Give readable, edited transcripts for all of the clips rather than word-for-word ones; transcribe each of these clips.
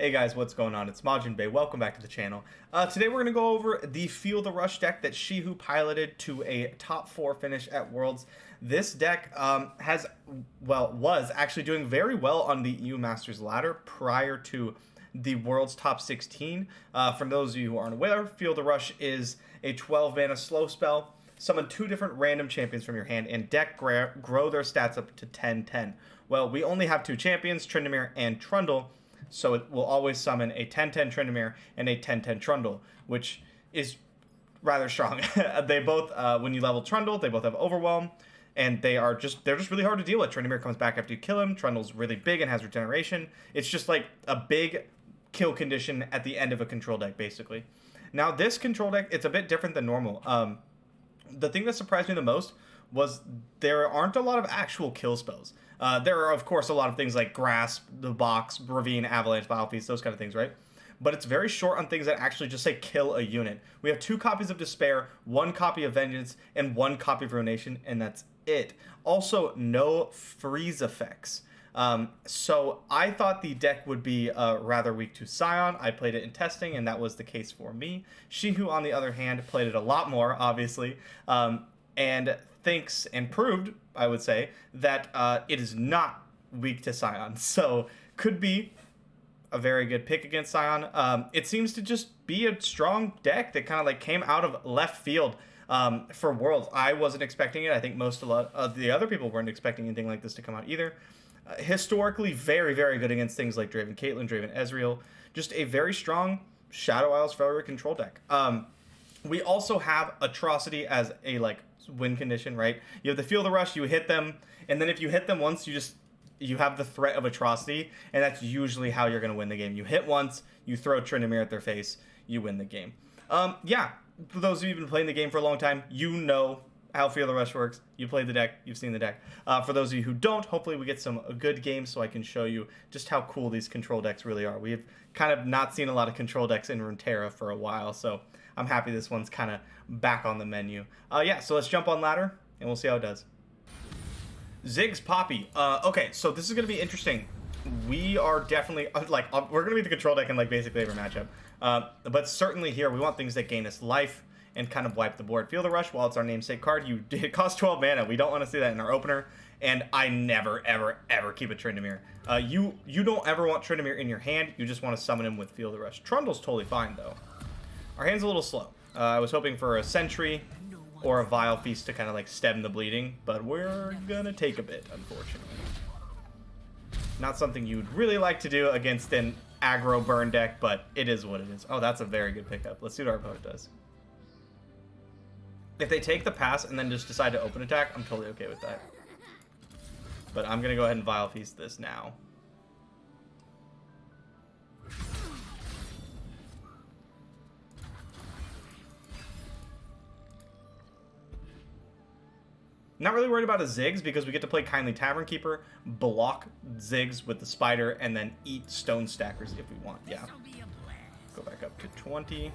Hey guys, what's going on? It's MajiinBae. Welcome back to the channel. Today we're going to go over the Feel the Rush deck that Shihu piloted to a top 4 finish at Worlds. This deck was actually doing very well on the EU Masters ladder prior to the World's top 16. For those of you who aren't aware, Feel the Rush is a 12 mana slow spell. Summon 2 different random champions from your hand and deck grow their stats up to 10-10. Well, we only have 2 champions, Tryndamere and Trundle. So it will always summon a 10-10 Tryndamere and a 10-10 Trundle, which is rather strong. They both, when you level Trundle, they both have Overwhelm, and they're just really hard to deal with. Tryndamere comes back after you kill him. Trundle's really big and has regeneration. It's just like a big kill condition at the end of a control deck, basically. Now, this control deck, it's a bit different than normal. The thing that surprised me the most was there aren't a lot of actual kill spells. There are, of course, a lot of things like Grasp, the Box, Ravine, Avalanche, Vile Feast, those kind of things, right? But it's very short on things that actually just say kill a unit. We have 2 copies of Despair, 1 copy of Vengeance, and 1 copy of Ruination, and that's it. Also, no freeze effects. So I thought the deck would be rather weak to Scion. I played it in testing, and that was the case for me. Shihu, on the other hand, played it a lot more, obviously, and thinks and proved, I would say, that it is not weak to Scion. So could be a very good pick against Scion. It seems to just be a strong deck that kind of like came out of left field for Worlds. I wasn't expecting it. I think a lot of the other people weren't expecting anything like this to come out either. Historically, very, very good against things like Draven Caitlyn, Draven Ezreal. Just a very strong Shadow Isles Freljord control deck. We also have Atrocity as a win condition, right? You have the Feel the Rush, you hit them, and then if you hit them once, you have the threat of Atrocity, and that's usually how you're going to win the game. You hit once, you throw Tryndamere at their face, you win the game. Yeah, for those of you who've been playing the game for a long time, you know how Feel the Rush works. You played the deck, you've seen the deck. For those of you who don't, hopefully we get some good games so I can show you just how cool these control decks really are. We've kind of not seen a lot of control decks in Runeterra for a while, so I'm happy this one's kind of back on the menu. Yeah, so let's jump on ladder, and we'll see how it does. Ziggs Poppy. Okay, so this is going to be interesting. We are definitely, we're going to be the control deck in, basically every matchup. But certainly here, we want things that gain us life and kind of wipe the board. Feel the Rush, while it's our namesake card, it costs 12 mana. We don't want to see that in our opener, and I never, ever, ever keep a Tryndamere. You don't ever want Tryndamere in your hand. You just want to summon him with Feel the Rush. Trundle's totally fine, though. Our hand's a little slow. I was hoping for a Sentry or a Vile Feast to kind of stem the bleeding, but we're gonna take a bit, unfortunately. Not something you'd really like to do against an aggro burn deck, but it is what it is. Oh, that's a very good pickup. Let's see what our opponent does. If they take the pass and then just decide to open attack, I'm totally okay with that. But I'm gonna go ahead and Vile Feast this now. Not really worried about a Ziggs because we get to play Kindly Tavern Keeper, block Ziggs with the Spider, and then eat Stone Stackers if we want. Yeah. Go back up to 20.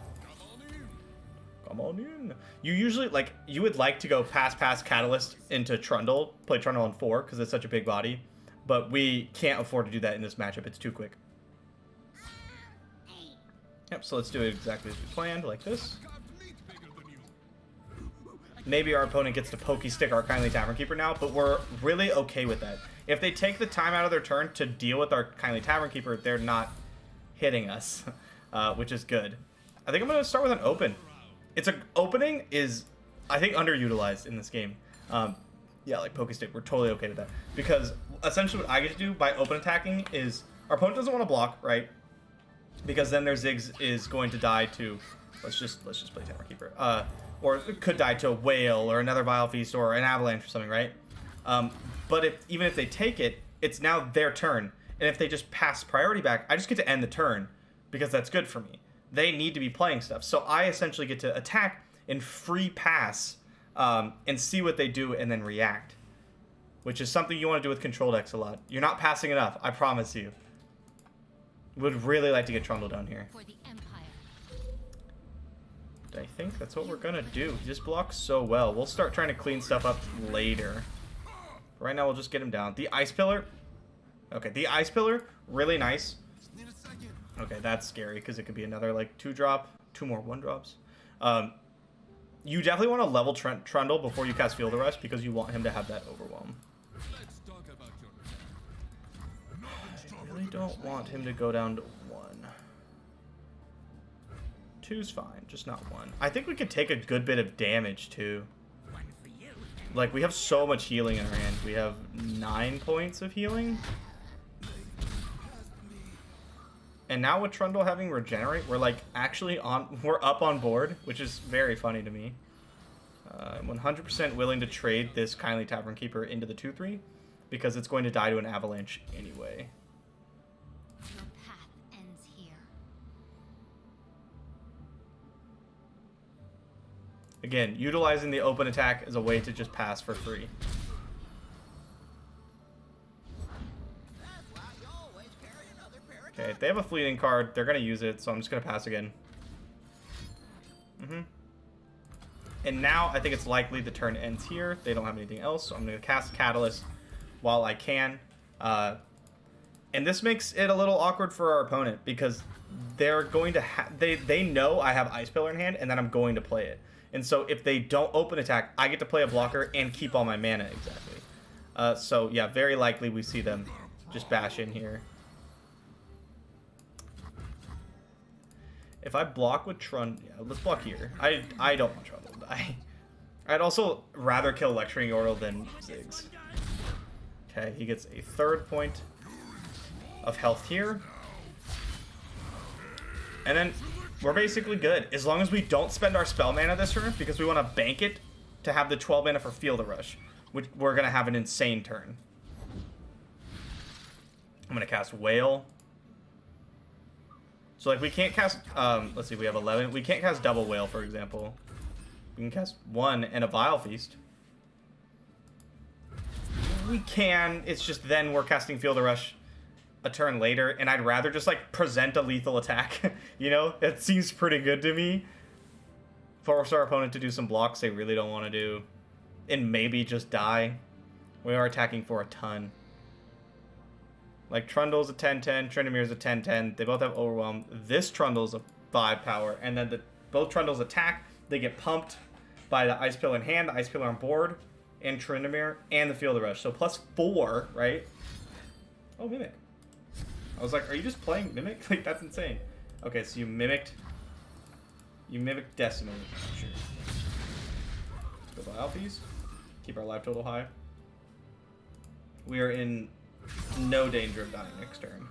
Come on in. You usually, you would like to go pass Catalyst into Trundle, play Trundle on 4 because it's such a big body, but we can't afford to do that in this matchup. It's too quick. Yep, so let's do it exactly as we planned, like this. Maybe our opponent gets to Pokey Stick our Kindly Tavern Keeper now, but we're really okay with that. If they take the time out of their turn to deal with our Kindly Tavern Keeper, they're not hitting us, which is good. I think I'm going to start with an open. Opening is, I think, underutilized in this game. Yeah, Pokey Stick, we're totally okay with that. Because essentially what I get to do by open attacking is, our opponent doesn't want to block, right? Because then their Ziggs is going to die to, let's just play Tavern Keeper. Or it could die to a Whale or another Vile Feast or an Avalanche or something, right? But even if they take it, it's now their turn. And if they just pass priority back, I just get to end the turn because that's good for me. They need to be playing stuff. So I essentially get to attack and free pass and see what they do and then react, which is something you want to do with control decks a lot. You're not passing enough, I promise you. Would really like to get Trundle down here. I think that's what we're gonna do. He just blocks so well. We'll start trying to clean stuff up later. Right now, we'll just get him down. The Ice Pillar. Okay, the Ice Pillar, really nice. Okay, that's scary because it could be another like 2-drop, 2 more 1-drops. You definitely want to level Trundle before you cast Field Rush because you want him to have that overwhelm. I really don't want him to go down to 1. 2's fine, just not 1. I think we could take a good bit of damage too. Like, we have so much healing in our hand. We have 9 points of healing. And now with Trundle having Regenerate, we're like actually we're up on board, which is very funny to me. I'm 100% willing to trade this Kindly Tavern Keeper into the 2/3 because it's going to die to an avalanche anyway. Your path ends here. Again, utilizing the open attack as a way to just pass for free. Okay, if they have a fleeting card, they're going to use it, so I'm just going to pass again. And now I think it's likely the turn ends here. They don't have anything else, so I'm going to cast Catalyst while I can. And this makes it a little awkward for our opponent because they're going to they know I have Ice Pillar in hand and that I'm going to play it. And so if they don't open attack, I get to play a blocker and keep all my mana exactly. So yeah, very likely we see them just bash in here. If I block with Trundle, yeah, let's block here. I don't want Trundle to die. I'd also rather kill Lecturing Yordle than Ziggs. Okay, he gets a 3rd point of health here. And then we're basically good. As long as we don't spend our spell mana this turn, because we want to bank it to have the 12 mana for Field Rush, which we're going to have an insane turn. I'm going to cast Whale. So, like, we can't cast, let's see, we have 11. We can't cast Double Whale, for example. We can cast 1 and a Vile Feast. We can, it's just then we're casting Field Rush a turn later, and I'd rather just, like, present a lethal attack, you know? It seems pretty good to me. Force our opponent to do some blocks they really don't want to do, and maybe just die. We are attacking for a ton. Like, Trundle's a 10-10, Tryndamere's a 10-10. They both have Overwhelm. This Trundle's a 5 power. And then both Trundles attack. They get pumped by the Ice Pillar in hand, the Ice Pillar on board, and Tryndamere, and the Field Rush. So +4, right? Oh, Mimic. I was like, are you just playing Mimic? Like, that's insane. Okay, so you mimicked Decimate. Sure. Let's go Vile Feast. Keep our life total high. We are in no danger of dying next turn.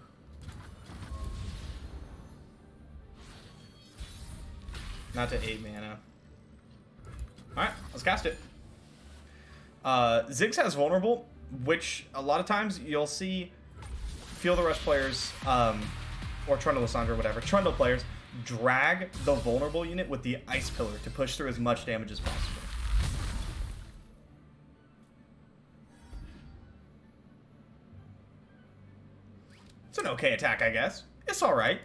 Not to 8 mana. Alright, let's cast it. Ziggs has Vulnerable, which a lot of times you'll see Field Rush players, or Trundle Lysandra, whatever, Trundle players drag the Vulnerable unit with the Ice Pillar to push through as much damage as possible. It's an okay attack, I guess. It's alright.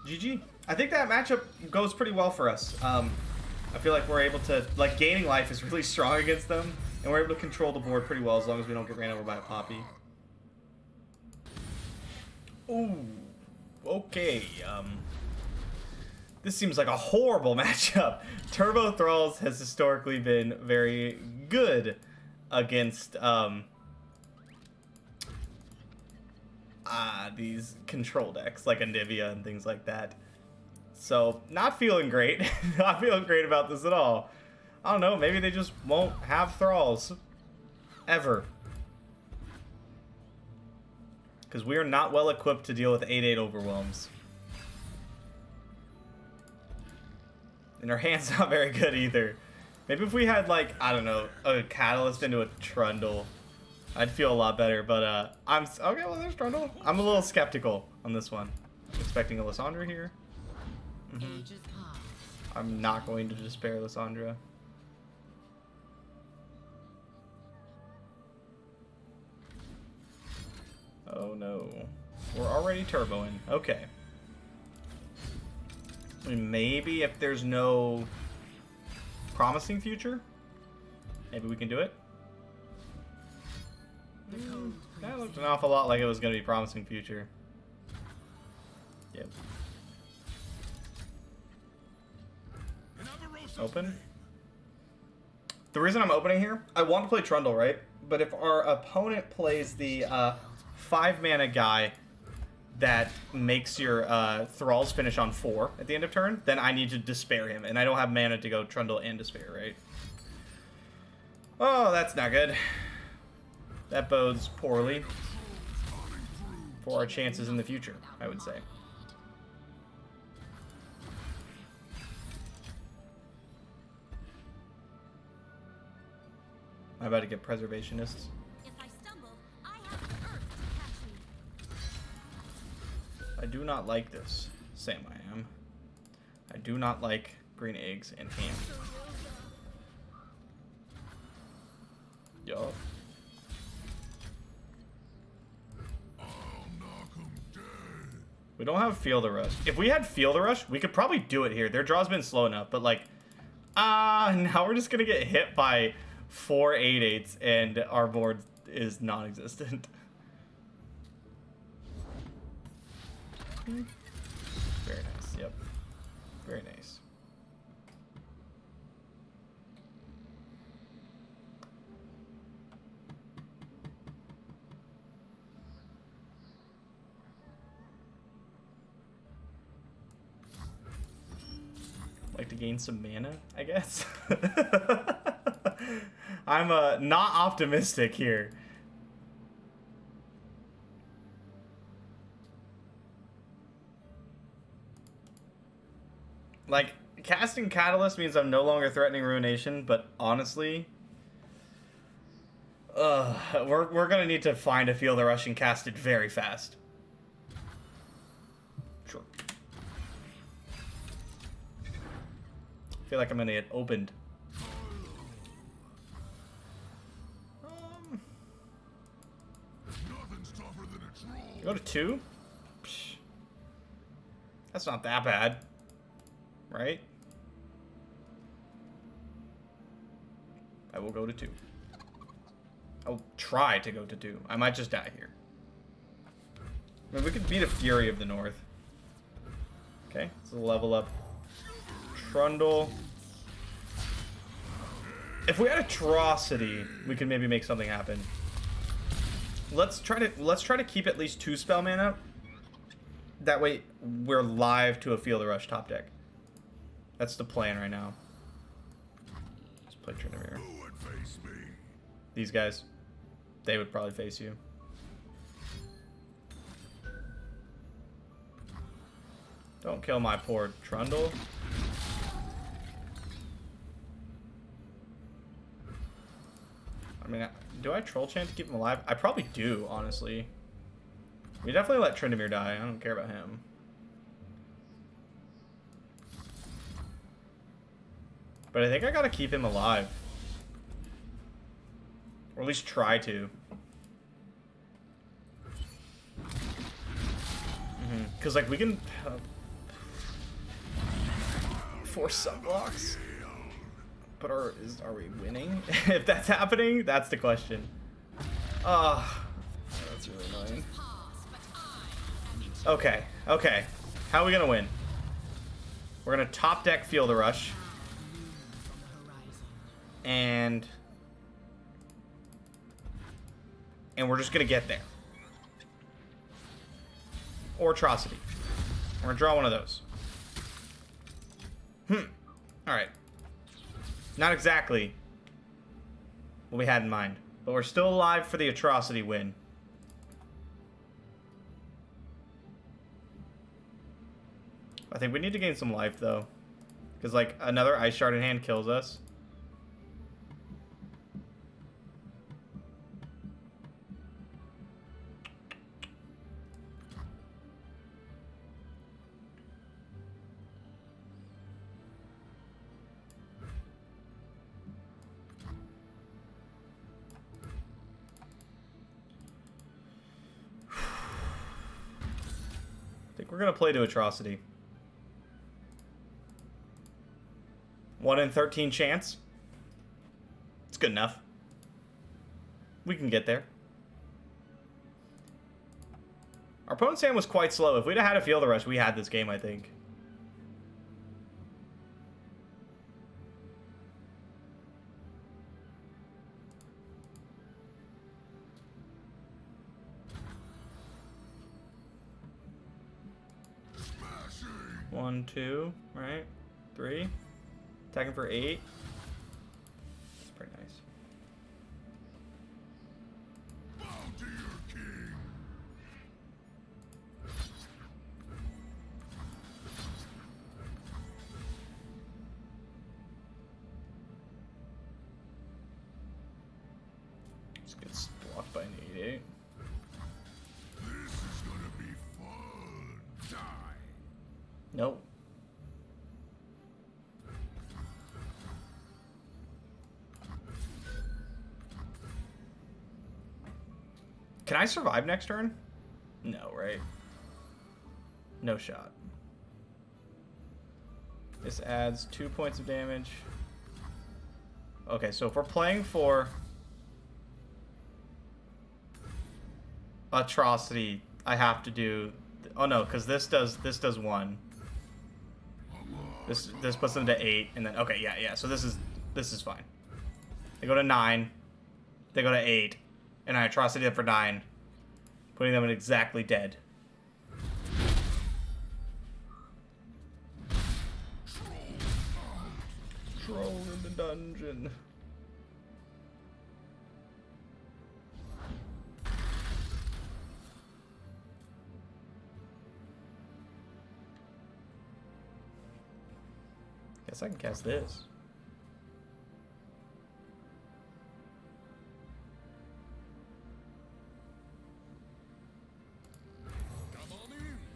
GG. I think that matchup goes pretty well for us. I feel like we're able to, like, gaining life is really strong against them, and we're able to control the board pretty well as long as we don't get ran over by a Poppy. Ooh. Okay. This seems like a horrible matchup. Turbo Thralls has historically been very good against, these control decks like Anivia and things like that. So, not feeling great. Not feeling great about this at all. I don't know, maybe they just won't have Thralls. Ever. Because we are not well equipped to deal with 8/8 overwhelms. And our hand's not very good either. Maybe if we had, like, I don't know, a Catalyst into a Trundle, I'd feel a lot better, but okay, well, there's Trundle. I'm a little skeptical on this one. Expecting a Lysandra here. I'm not going to despair Lysandra. Oh no. We're already turboing. Okay. I mean, maybe if there's no promising future, maybe we can do it. That looked an awful lot like it was going to be promising future. Yep. Open. The reason I'm opening here, I want to play Trundle, right? But if our opponent plays the 5-mana guy that makes your Thralls finish on 4 at the end of turn, then I need to Despair him. And I don't have mana to go Trundle and Despair, right? Oh, that's not good. That bodes poorly for our chances in the future, I would say. I'm about to get Preservationists. If I stumble, I have the earth to catch me. I do not like this, Sam I am. I do not like green eggs and ham. Yo. We don't have Field of Rush. If we had Field of Rush, we could probably do it here. Their draw's been slow enough, but like, now we're just gonna get hit by 4 8/8s and our board is non-existent. Very nice, yep. Very nice. Like to gain some mana, I guess. I'm not optimistic here. Like, casting Catalyst means I'm no longer threatening Ruination, but honestly, we're gonna need to find a Field of Rush and cast it very fast. Sure. I feel like I'm gonna get opened. Go to 2? Psh. That's not that bad. Right? I will go to 2. I'll try to go to 2. I might just die here. I mean, we could beat a Fury of the North. Okay, so level up Trundle. If we had Atrocity, we could maybe make something happen. Let's try to keep at least 2 spell mana. That way we're live to a Field of Rush top deck. That's the plan right now. Let's play Trinivere. These guys, they would probably face you. Don't kill my poor Trundle. I mean, do I Troll Chant to keep him alive? I probably do, honestly. We definitely let Trinivere die. I don't care about him. But I think I gotta keep him alive. Or at least try to. Because, like, we can... force sunblocks. But are we winning? If that's happening, that's the question. That's really annoying. Okay, okay. How are we gonna win? We're gonna top deck Field of Rush. And we're just gonna get there. Or Atrocity. We're gonna draw one of those. Alright. Not exactly what we had in mind. But we're still alive for the Atrocity win. I think we need to gain some life, though. Because, like, another Ice Shard in hand kills us. I think we're going to play to Atrocity. 1 in 13 chance. It's good enough. We can get there. Our opponent's hand was quite slow. If we'd have had a Feel the Rush, we had this game, I think. One, two, right? 3. Attacking for 8. That's pretty nice. Bow to your king. This gets blocked by an 8-8. This is gonna be fun. Die. Nope. Can I survive next turn? No, right? No shot. This adds 2 points of damage. Okay, so if we're playing for Atrocity, I have to do... Oh no, because this does 1. This puts them to 8, and then okay, yeah. So this is fine. They go to 9, they go to 8, and I atrocity them for 9, putting them in exactly dead. Troll in the dungeon. Guess I can cast this.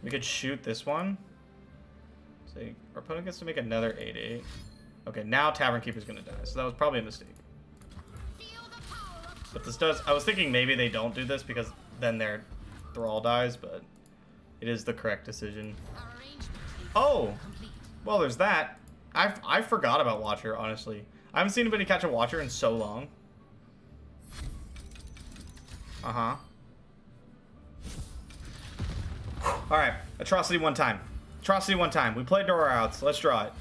We could shoot this one. So our opponent gets to make another 8-8. Okay, now Tavern Keeper's gonna die. So that was probably a mistake. But this does... I was thinking maybe they don't do this because then their Thrall dies, but it is the correct decision. Oh! Well, there's that. I forgot about Watcher, honestly. I haven't seen anybody catch a Watcher in so long. Uh-huh. Alright, Atrocity one time. Atrocity one time. We played Dora outs. Let's draw it.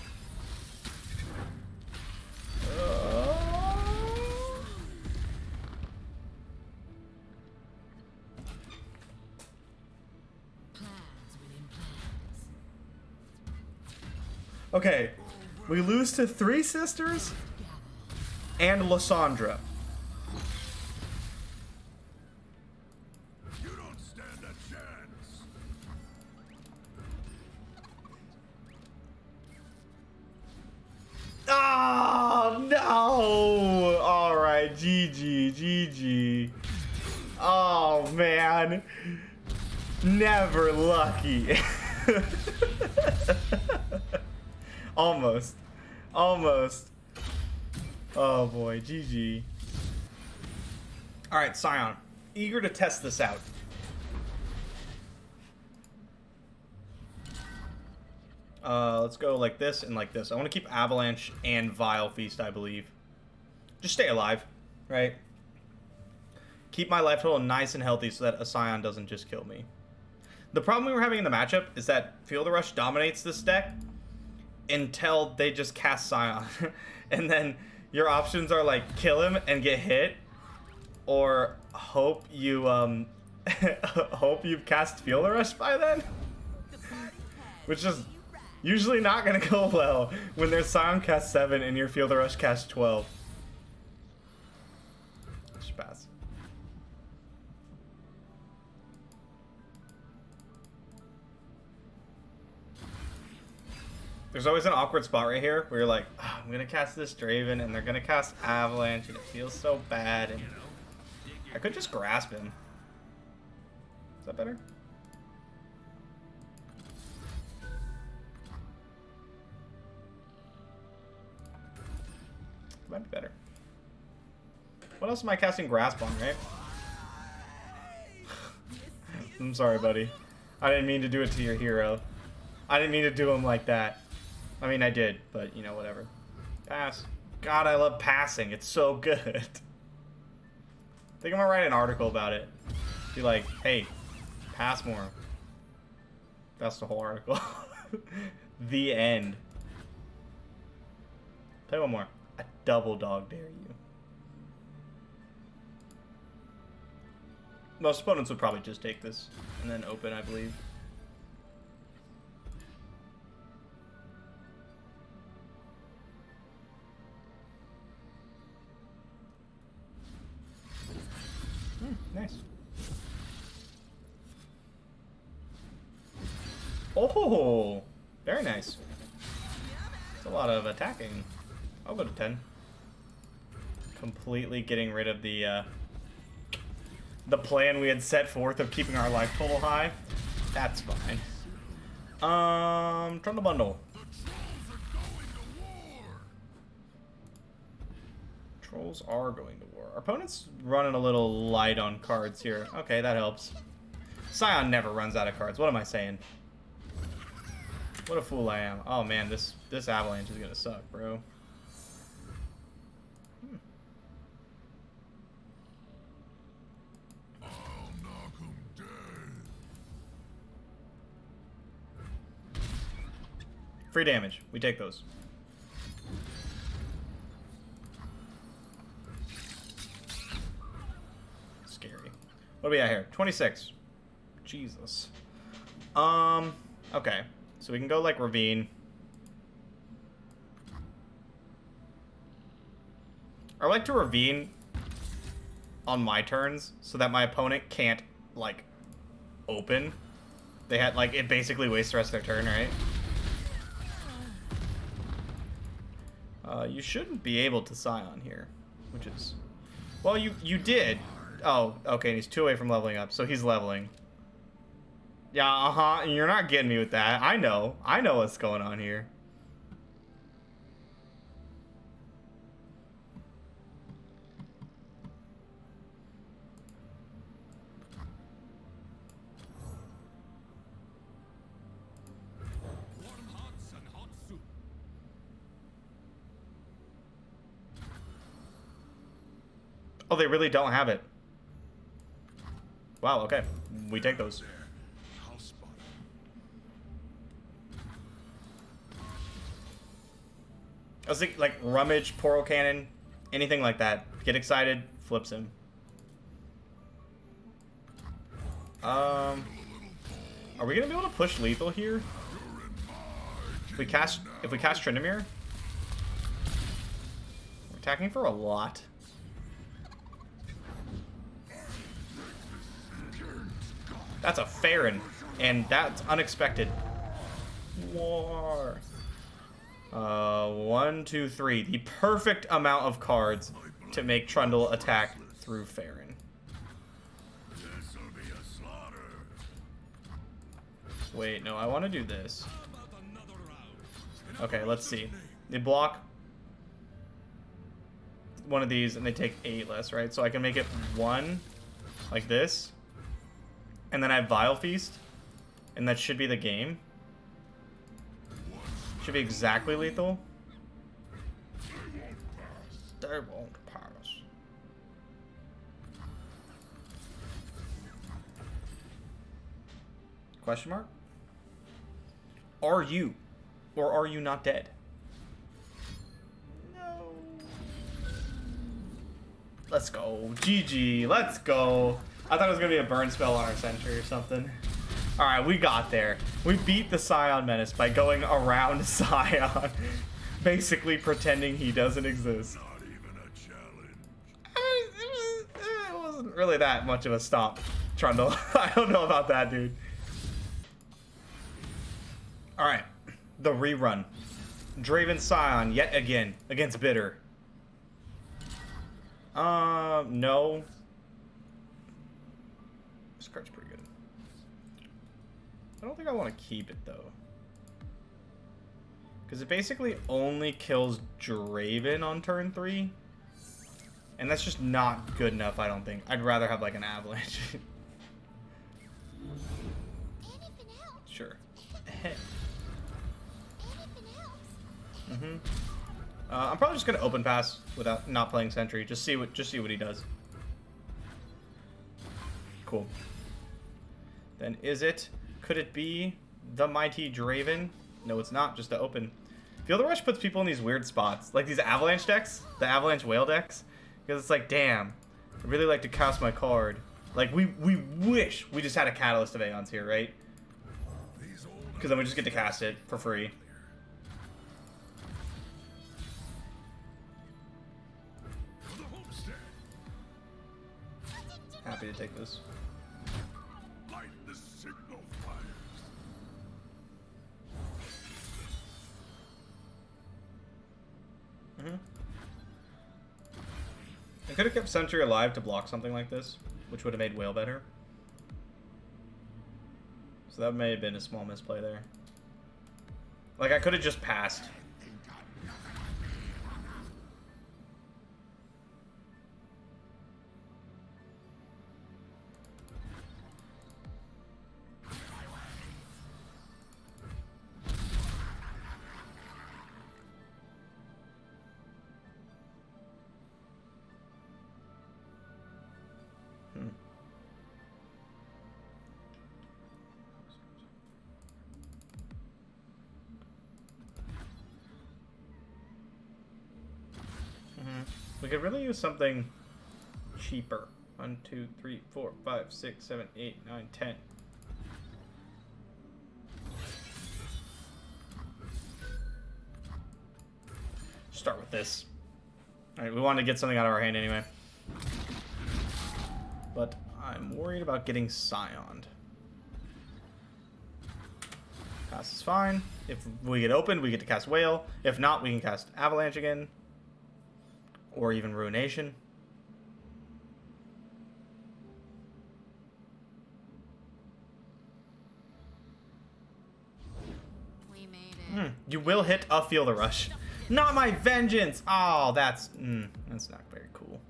Okay, we lose to 3 sisters and Lysandra. You don't stand a chance. Oh, no! Alright, GG. Oh, man. Never lucky. Almost. Oh boy, GG. Alright, Scion. Eager to test this out. Let's go like this and like this. I want to keep Avalanche and Vile Feast, I believe. Just stay alive, right? Keep my life total nice and healthy so that a Scion doesn't just kill me. The problem we were having in the matchup is that Feel the Rush dominates this deck until they just cast Scion. And then your options are like kill him and get hit, or hope you hope you've cast Feel the Rush by then. Which is usually not gonna go well when their Scion cast 7 and your Feel the Rush cast 12. Just pass. There's always an awkward spot right here where you're like, oh, I'm gonna cast this Draven and they're gonna cast Avalanche and it feels so bad, and I could just grasp him. Is that better? Might be better. What else am I casting Grasp on, right? I'm sorry, buddy. I didn't mean to do it to your hero. I didn't mean to do him like that. I mean, I did, but, you know, whatever. Pass. God, I love passing. It's so good. I think I'm gonna write an article about it. Be like, hey, pass more. That's the whole article. The end. Play one more. I double dog dare you. Most opponents would probably just take this and then open, I believe. Nice. Oh, very nice. It's a lot of attacking. I'll go to 10. Completely getting rid of the plan we had set forth of keeping our life total high. That's fine. Turn the bundle. Trolls are going to war. Our opponent's running a little light on cards here. Okay, that helps. Scion never runs out of cards. What am I saying? What a fool I am. Oh man, this avalanche is gonna suck, bro. I'll knock 'em dead. Free damage. We take those. Scary. What do we got here? 26. Jesus. Okay. So we can go like Ravine. I like to Ravine on my turns so that my opponent can't like open. They had like it basically wastes the rest of their turn, right? You shouldn't be able to Scion here, which is well, you did. Oh, okay. And he's 2 away from leveling up, so he's leveling. Yeah, you're not getting me with that. I know what's going on here. Warm hearts and hot soup. Oh, they really don't have it. Wow, okay. We take those. House spot. I was thinking, like, Rummage, Poro Cannon, anything like that. Get excited, flips him. Are we gonna be able to push lethal here? If we cast Tryndamere? We're attacking for a lot. That's a Farron, and that's unexpected. War. 1, 2, 3. The perfect amount of cards to make Trundle attack through Farron. This'll be a slaughter. Wait, no, I want to do this. Okay, let's see. They block one of these, and they take 8 less, right? So I can make it 1, like this. And then I have Vile Feast, and that should be the game. Should be exactly lethal. They won't pass. Question mark? Are you, or are you not dead? No. Let's go. GG. Let's go. I thought it was going to be a burn spell on our sentry or something. Alright, we got there. We beat the Scion Menace by going around Scion. Basically pretending he doesn't exist. Not even a challenge. It wasn't really that much of a stomp, Trundle. I don't know about that, dude. Alright, the rerun. Draven Scion, yet again, against Bitter. No. This card's pretty good. I don't think I want to keep it, though. Because it basically only kills Draven on turn 3. And that's just not good enough, I don't think. I'd rather have, like, an Avalanche. Anything else? Sure. Anything else? I'm probably just gonna open pass without not playing Sentry. Just see what he does. Cool. Then is it? Could it be the Mighty Draven. No, it's not. Just to open. Feel the Rush puts people in these weird spots. Like these Avalanche decks. The Avalanche Whale decks. Because it's like, damn. I'd really like to cast my card. Like, we wish we just had a Catalyst of Aeons here, right? Because then we just get to cast it for free. Happy to take this. Light the signal fires. I could have kept Sentry alive to block something like this, which would have made Whale better. So that may have been a small misplay there. Like, I could have just passed. We could really use something cheaper. 1, 2, 3, 4, 5, 6, 7, 8, 9, 10. Start with this. Alright, we wanted to get something out of our hand anyway. But I'm worried about getting Scioned. Pass is fine. If we get open, we get to cast Whale. If not, we can cast Avalanche again. Or even Ruination. We made it. You will hit a Feel the Rush. Not my vengeance! Oh, that's not very cool.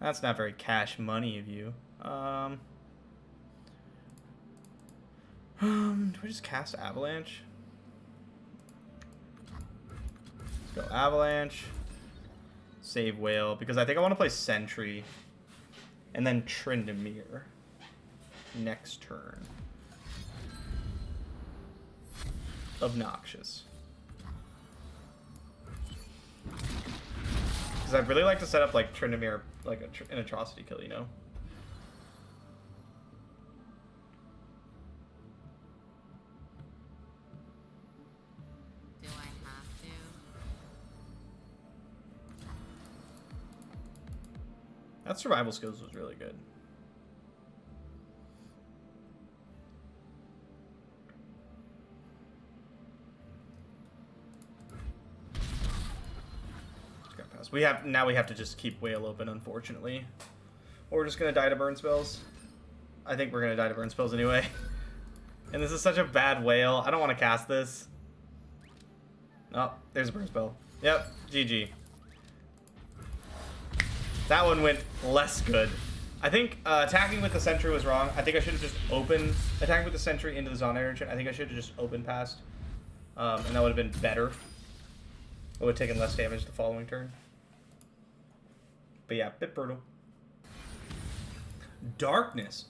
That's not very cash money of you. Do we just cast Avalanche? Let's go Avalanche. Save Whale, because I think I want to play Sentry. And then Tryndamere. Next turn. Obnoxious. Because I'd really like to set up like Tryndamere, like an atrocity kill, you know? Do I have to? That survival skills was really good. We have to just keep Whale open, unfortunately. Or we're just gonna die to burn spells. I think we're gonna die to burn spells anyway. And this is such a bad Whale. I don't want to cast this. Oh, there's a burn spell. Yep, GG. That one went less good. I think attacking with the Sentry was wrong. I think I should have just opened attacking with the Sentry into the Zon Energy. I think I should have just opened past, and that would have been better. It would have taken less damage the following turn. But yeah, bit brutal. Darkness.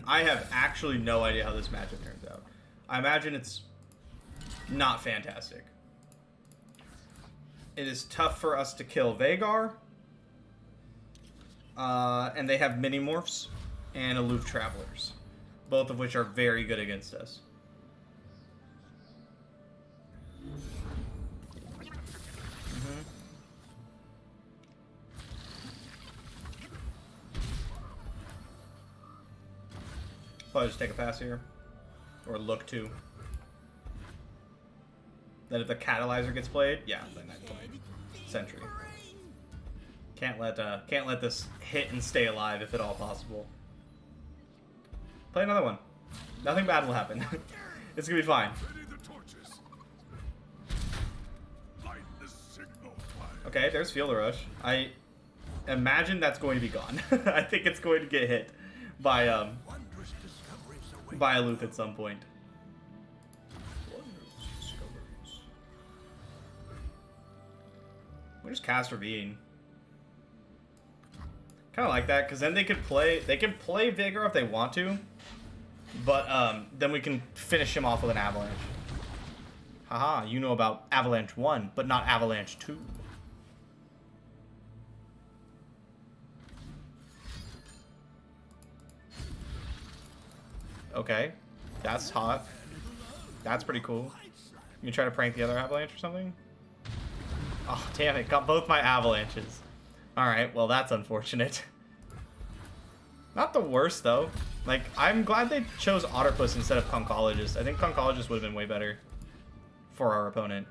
I have actually no idea how this matchup turns out. I imagine it's not fantastic. It is tough for us to kill Vhagar. And they have Mini-Morphs and Aloof Travelers. Both of which are very good against us. Probably just take a pass here. Or look to. Then if the Catalyzer gets played, yeah, then I play Sentry. Can't let this hit and stay alive if at all possible. Play another one. Nothing bad will happen. It's gonna be fine. Ready the torches. Light the signal fire. Okay, there's Feel the Rush. I imagine that's going to be gone. I think it's going to get hit by Wondrous discoveries await. by Aloof at some point. We just cast Ravine. Kind of like that, because then they can play Vigor if they want to, But then we can finish him off with an Avalanche. Haha, you know about Avalanche 1, but not Avalanche 2. Okay, that's hot. That's pretty cool. You try to prank the other Avalanche or something? Oh, damn it, got both my Avalanches. Alright, well that's unfortunate. Not the worst, though. Like, I'm glad they chose Otterpuss instead of Concologist. I think Concologist would have been way better for our opponent.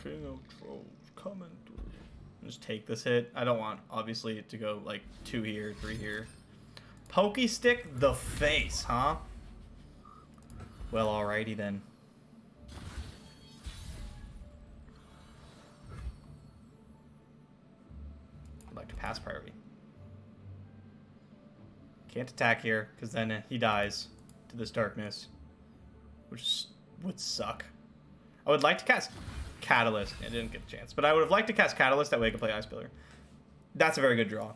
King of Trolls coming through. Just take this hit. I don't want, obviously, it to go, like, 2 here, 3 here. Pokey Stick the face, huh? Well, alrighty then. I'd like to pass priority. Can't attack here, because then he dies to this darkness, which would suck. I would like to cast Catalyst. I didn't get a chance, but I would have liked to cast Catalyst. That way I could play Ice Pillar. That's a very good draw.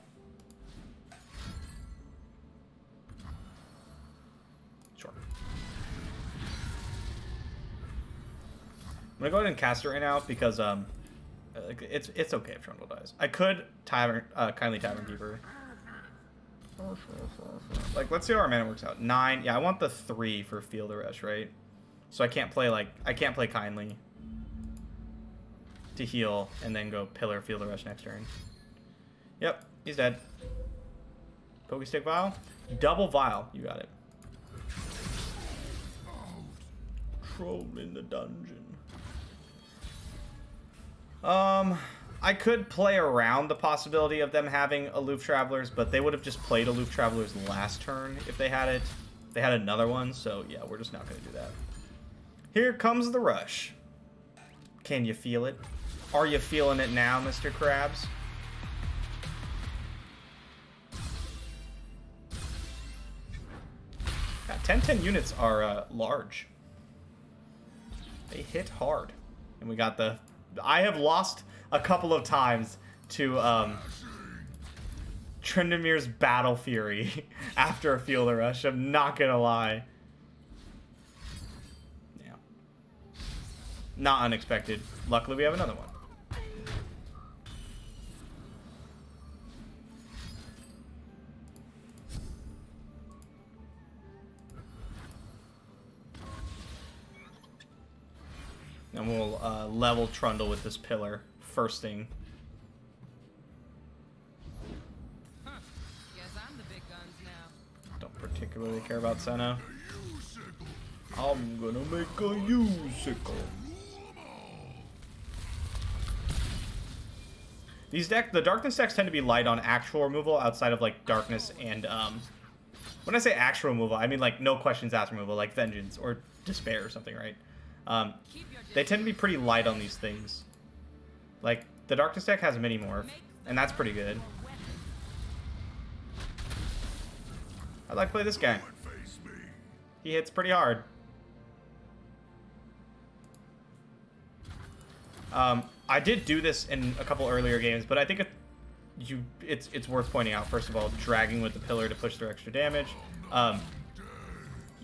Sure. I'm gonna go ahead and cast it right now because it's okay if Trundle dies. I could Kindly Tavern Keeper. Like, let's see how our mana works out. 9. Yeah, I want the 3 for Feel the Rush, right? So I can't play Kindly to heal and then go Pillar, Feel the Rush next turn. Yep, he's dead. Pokestick Vial, double Vial. You got it. Troll in the dungeon. I could play around the possibility of them having Aloof Travelers, but they would have just played Aloof Travelers last turn if they had it. They had another one, so yeah, we're just not going to do that. Here comes the rush. Can you feel it? Are you feeling it now, Mr. Krabs? Yeah, 10-10 units are large. They hit hard. And we got the... I have lost a couple of times to Tryndamyr's Battle Fury after a Feel the Rush. I'm not gonna lie. Yeah. Not unexpected. Luckily, we have another one. And we'll level Trundle with this pillar first thing. Huh. Guess I'm the big guns now. Don't particularly care about Senna. I'm gonna make a U-sickle. The darkness decks tend to be light on actual removal outside of like darkness and when I say actual removal, I mean like no questions asked removal, like Vengeance or Despair or something, right? They tend to be pretty light on these things. Like, the Darkness deck has Mini-Morph, and that's pretty good. I'd like to play this guy. He hits pretty hard. I did do this in a couple earlier games, but I think it's worth pointing out, first of all, dragging with the pillar to push through extra damage.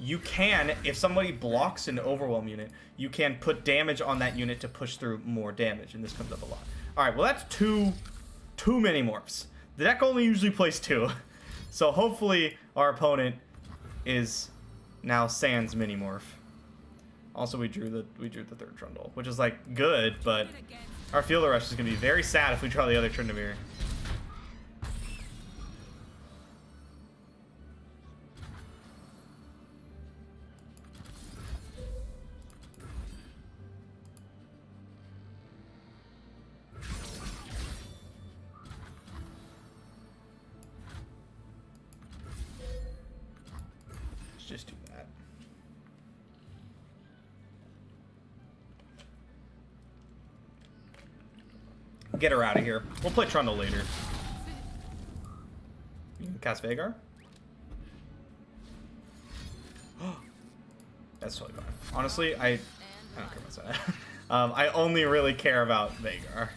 You can, if somebody blocks an Overwhelm unit, you can put damage on that unit to push through more damage, and this comes up a lot. Alright, well that's two Mini-Morphs. The deck only usually plays 2. So hopefully our opponent is now Sans Mini-Morph. Also, we drew the 3rd Trundle, which is like good, but our Feel the Rush is gonna be very sad if we draw the other Tryndamere. Just do that. Get her out of here. We'll play Trundle later. You can cast Vagar? That's totally fine. Honestly, I don't care about that. I only really care about Vhagar.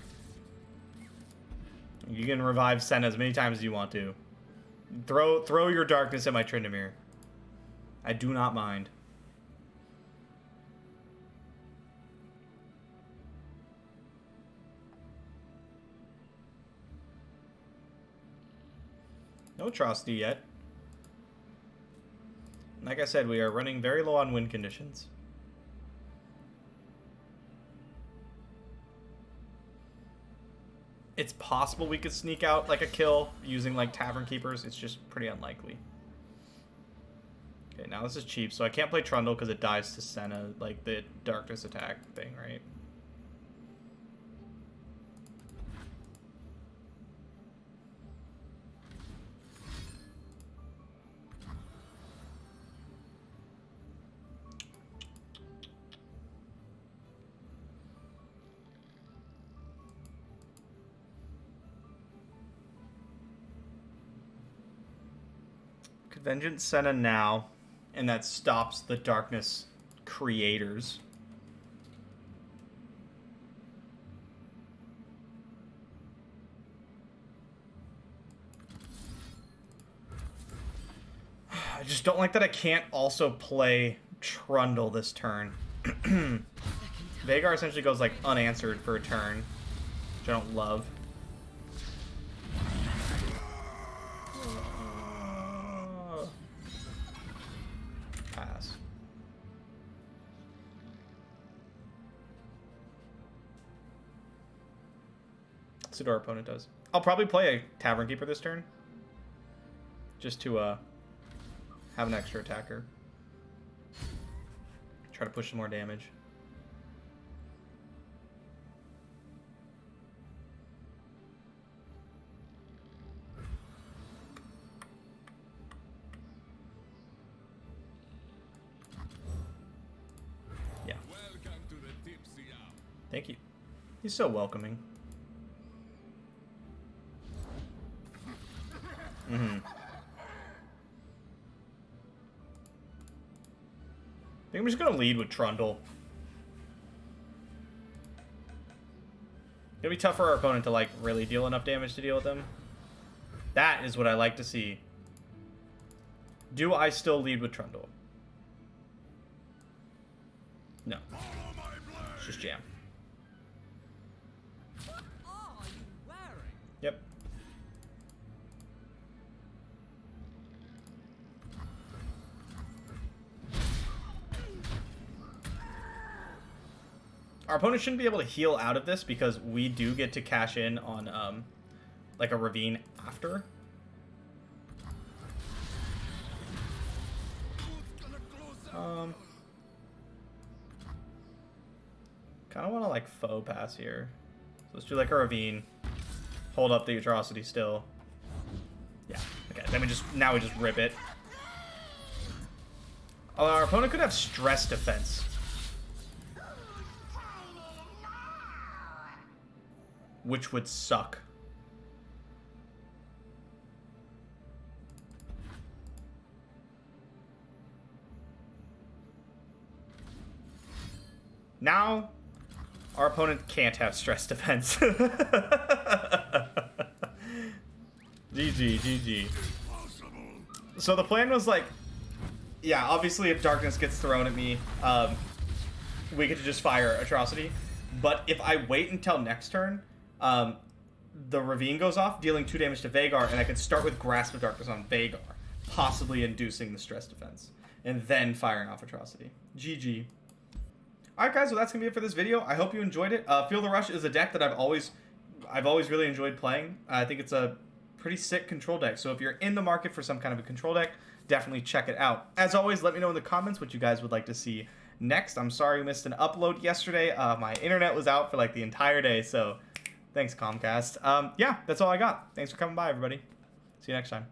You can revive Senna as many times as you want to. Throw your darkness at my Tryndamere. I do not mind. No atrocity yet. Like I said, we are running very low on win conditions. It's possible we could sneak out like a kill using like Tavern Keepers. It's just pretty unlikely. Okay, now this is cheap, so I can't play Trundle because it dies to Senna, like the darkness attack thing, right? Vengeance Senna now, and that stops the darkness creators. I just don't like that I can't also play Trundle this turn. Vhagar essentially goes like unanswered for a turn, which I don't love. Pass. Let's see what our opponent does. I'll probably play a Tavern Keeper this turn, just to have an extra attacker. Try to push some more damage. Yeah. Welcome to the tipsy hour. Thank you. He's so welcoming. Mm-hmm. I think I'm just gonna lead with Trundle. It'll be tough for our opponent to like really deal enough damage to deal with them. That is what I like to see. Do I still lead with Trundle? No. It's just jam. What are you wearing? Yep. Our opponent shouldn't be able to heal out of this because we do get to cash in on like a ravine after. Kind of want to like faux pass here. So let's do like a ravine. Hold up the atrocity still. Yeah. Okay. Then we just rip it. Although our opponent could have stress defense, which would suck. Now, our opponent can't have stress defense. GG, GG. So the plan was like, yeah, obviously if darkness gets thrown at me, we get to just fire atrocity. But if I wait until next turn, the ravine goes off, dealing 2 damage to Vhagar, and I can start with Grasp of Darkness on Vhagar, possibly inducing the stress defense, and then firing off atrocity. GG. Alright guys, well that's gonna be it for this video. I hope you enjoyed it. Feel the Rush is a deck that I've always really enjoyed playing. I think it's a pretty sick control deck. So if you're in the market for some kind of a control deck, definitely check it out. As always, let me know in the comments what you guys would like to see next. I'm sorry we missed an upload yesterday. My internet was out for like the entire day, so thanks Comcast. Yeah, that's all I got. Thanks for coming by, everybody. See you next time.